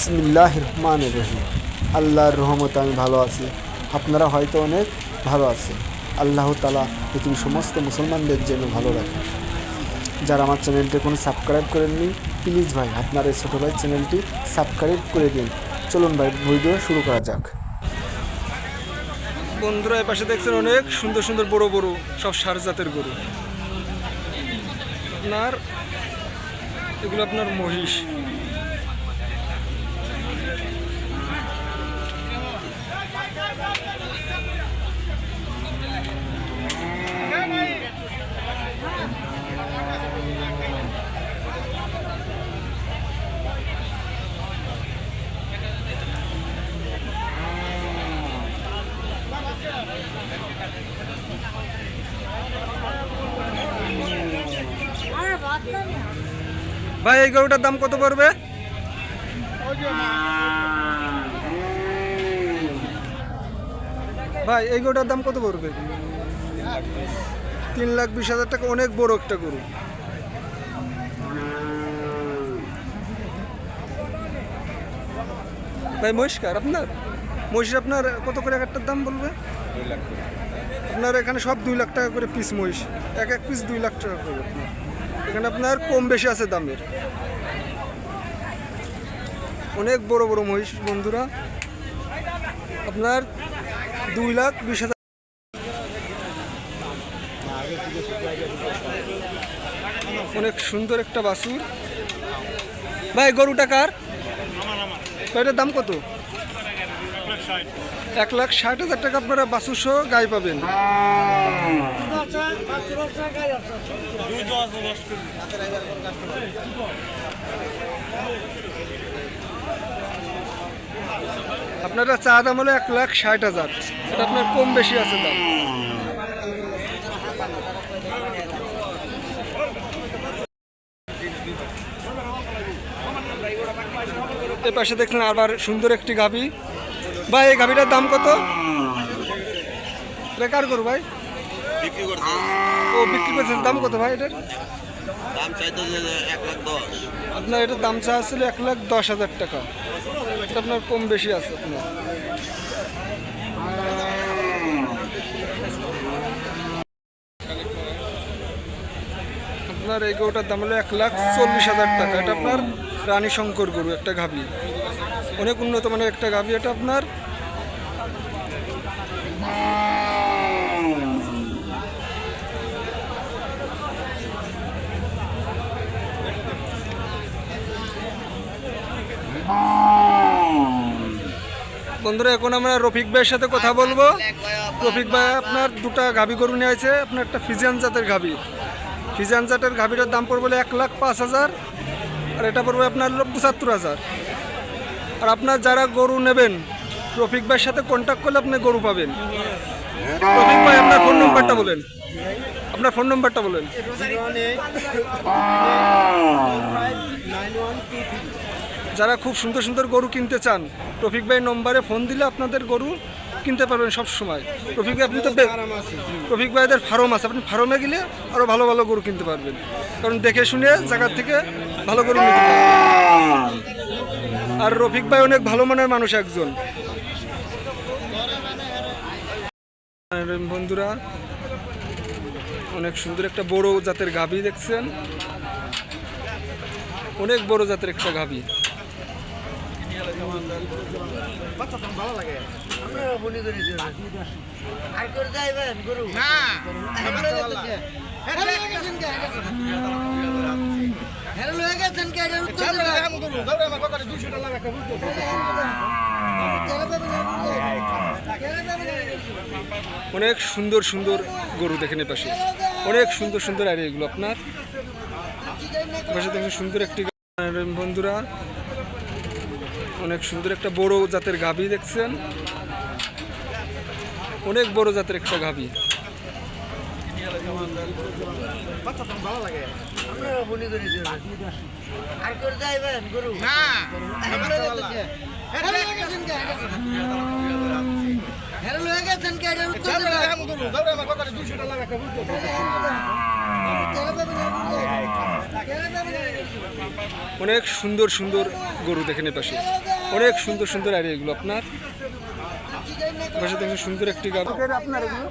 বিসমিল্লাহির রহমানির রহিম। আল্লাহর রহমতে আমি ভালো আছি, আপনারা হয়তো অনেক ভালো আছেন। আল্লাহ তাআলা পৃথিবীর সমস্ত মুসলমানদের জন্য ভালো রাখেন। যারা আমার চ্যানেলটি কোনো সাবস্ক্রাইব করেননি, প্লিজ ভাই আপনার এই ছোটো ভাই চ্যানেলটি সাবস্ক্রাইব করে দিন। চলুন ভাই ভিডিও শুরু করা যাক। বন্ধুরা এর পাশে দেখছেন অনেক সুন্দর সুন্দর বড় বড় সব সার জাতের গরু। আপনার এগুলো আপনার মহিষ। ভাই এই গরুটার দাম কত পড়বে? ভাই এই গরুটার দাম কত পড়বে? 3,20,000 টাকা। অনেক বড় একটা গরু। ভাই মহিষকার আপনার মহিষের আপনার কত করে একটার দাম বলবে? 2 লাখ। আপনার এখানে সব 2 লাখ টাকা করে পিস মহিষ, এক এক পিস 2 লাখ টাকা করে। আপনার এখানে আপনার কম বেশি আছে দামের। অনেক বড় বড় মহিষ বন্ধুরা, আপনার 2,20,000। অনেক সুন্দর একটা বাছুর। ভাই গরুটা কার? এটার দাম কত? 1,60,000 টাকা আপনারা বাছুর সহ গাই পাবেন। আপনারা চা দাম হলো 1,60,000। এটা আপনার কম বেশি আছে দাম। এর পাশে দেখলেন আবার সুন্দর একটি গাভী। ভাই এই গাভীটার দাম কত? বেকার করু ভাই বিক্রি করতে ও বিক্রি করছে। দাম কত ভাই এটার? দাম চাইতে যে 1,10,000। আপনার এটার দাম চা ছিল 1,10,000 টাকা। এটা আপনার কম বেশি আছে। আপনার এই গরুটার দাম হলো 1,40,000 টাকা। এটা আপনার রানী শঙ্কর গরু একটা গাভী, অনেক উন্নত মানের একটা গাভী। এটা আপনার বন্ধুরা এখন আমরা রফিক ভাইয়ের সাথে কথা বলবো। রফিক ভাই আপনার দুটা গাভী গরু নিয়ে আছে। আপনার একটা ফিজিয়ান জাতের গাভী। ফিজিয়ান জাতের গাভীটার দাম পড়বে 1,05,000, আর এটা পড়বে আপনার 75,000। আর আপনার যারা গরু নেবেন রফিক ভাইয়ের সাথে কন্ট্যাক্ট করলে আপনি গরু পাবেন। রফিক ভাই আপনার ফোন নম্বরটা বলেন। আপনার ফোন নম্বরটা বলেন। যারা খুব সুন্দর সুন্দর গরু কিনতে চান রফিক ভাইয়ের নম্বরে ফোন দিলে আপনাদের গরু কিনতে পারবেন সব সময়। রফিক ভাই আপনি তো রফিক ভাইদের ফার্ম আছে, আপনি ফার্মে গেলে আরও ভালো ভালো গরু কিনতে পারবেন, কারণ দেখে শুনে জায়গার থেকে ভালো গরু নিতে পারবেন। আর রফিক ভাই অনেক ভালো মানের মানুষ একজন। বন্ধুরা অনেক সুন্দর একটা বড় জাতের গাভী দেখছেন, অনেক বড় জাতের একটা গাভী। অনেক সুন্দর সুন্দর গরু দেখেন এ পাশে, অনেক সুন্দর সুন্দর। আর এগুলো আপনার পাশে দেখেন সুন্দর একটি বন্ধুরা, অনেক সুন্দর একটা বড় জাতের গাভী দেখছেন, অনেক বড় জাতের একটা গাভী। হেরে লয়ে গেছেন কে? অনেক সুন্দর সুন্দর গরু দেখেন পাশে, অনেক সুন্দর সুন্দর আর এগুলো আপনার পাশে দেখেন সুন্দর একটি গাভী। আপনার এগুলো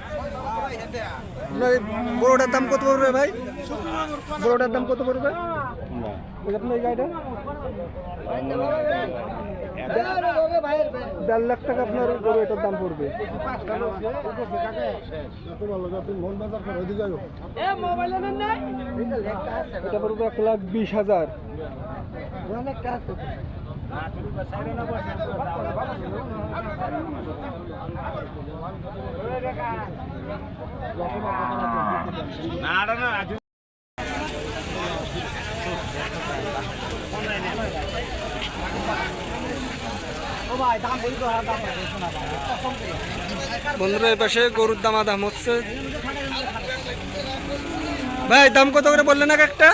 আপনার এই বড়টার দাম কত পড়বে ভাই? বড়টার দাম কত পড়বে আপনার এই গাড়িটা? 1.5 লাখ টাকা আপনার গরু এটার দাম পড়বে। এটা পড়বে 1,20,000। বন্ধুরা এই পাশে গরুর দাম হচ্ছে। ভাই দাম কত করে বললেন এক একটা?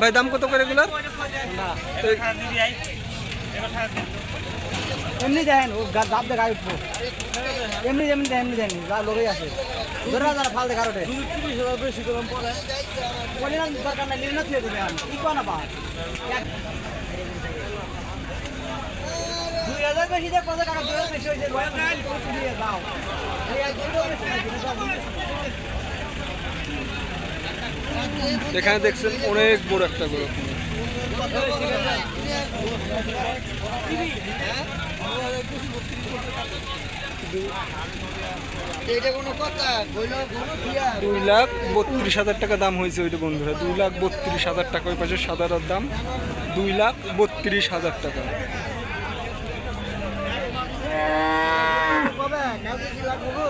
ভাই দাম কত করে এগুলো? এমনি দেখেন ও গাব দে গাড়ি উঠবো, এমনি এমনি এমনি দেখেন যা লোকই আছে ধরে যারা ফাল দেখা ওঠে 30,000 বেশি কম পড়ে বলি না দরকার নাই নিয়ে না থিয়ে দিবে আমি কি কোনা বা 2,000 বেশি দে 5 টাকা 2,000 বেশি হইছে লয় নিয়ে যাও এই দুটো বেশি এখানে দেখছেন অনেক বড় একটা গরু। এটা কোনো কথা কইলো কোনো দিয়া 2,32,000 টাকা দাম হয়েছে ওইটা বন্ধুরা। 2,32,000 টাকা। ওই পাশে সাদার দাম 2,32,000 টাকা। কবে কালকে কি লাগবে?